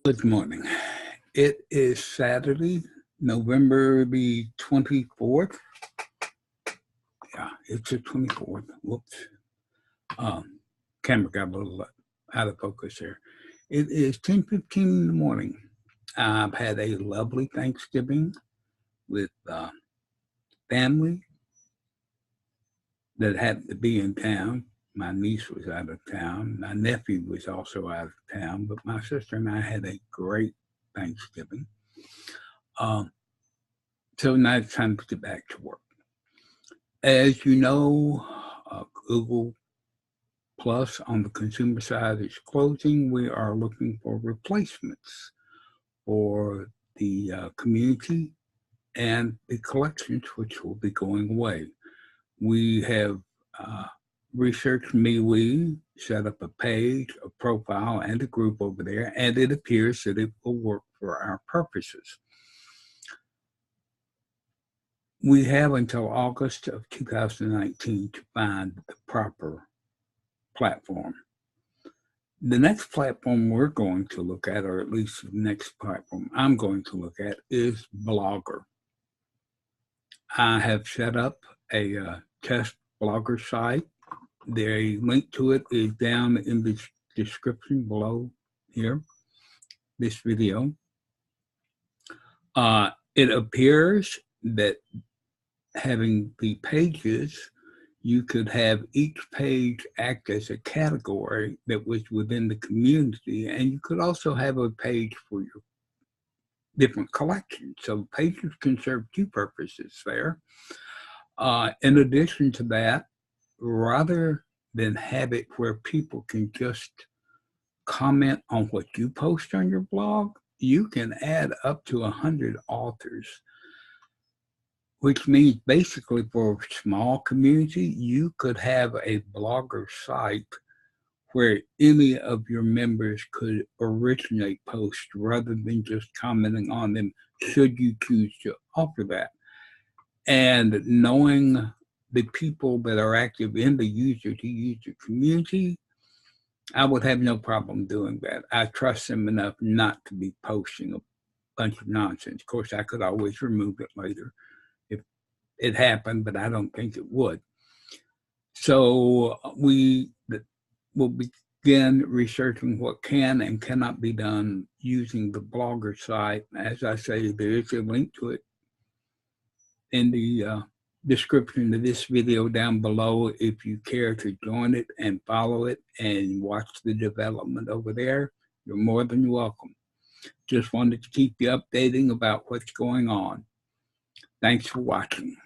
Good morning. It is Saturday, November the 24th. Yeah, it's the 24th. Whoops. Camera got a little out of focus there. It is 10:15 in the morning. I've had a lovely Thanksgiving with family that happened to be in town. My niece was out of town. My nephew was also out of town, but my sister and I had a great Thanksgiving. So now it's time to get back to work. As you know, Google Plus on the consumer side is closing. We are looking for replacements for the community and the collections, which will be going away. We have researched MeWe, set up a page, a profile, and a group over there, and it appears that it will work for our purposes. We have until August of 2019 to find the proper platform. The next platform we're going to look at, or at least the next platform I'm going to look at, is Blogger. I have set up a test Blogger site. The link to it is down in the description below here, this video. It appears that having the pages, you could have each page act as a category that was within the community, and you could also have a page for your different collections. So pages can serve two purposes there. In addition to that, rather than have it where people can just comment on what you post on your blog, you can add up to 100 authors, which means basically for a small community, you could have a Blogger site where any of your members could originate posts rather than just commenting on them, should you choose to offer that. And knowing the people that are active in the user-to-user community, I would have no problem doing that. I trust them enough not to be posting a bunch of nonsense. Of course, I could always remove it later if it happened, but I don't think it would. So we will begin researching what can and cannot be done using the Blogger site. As I say, there is a link to it in the description of this video down below if you care to join it and follow it and watch the development over there. You're more than welcome. Just wanted to keep you updating about what's going on. Thanks for watching.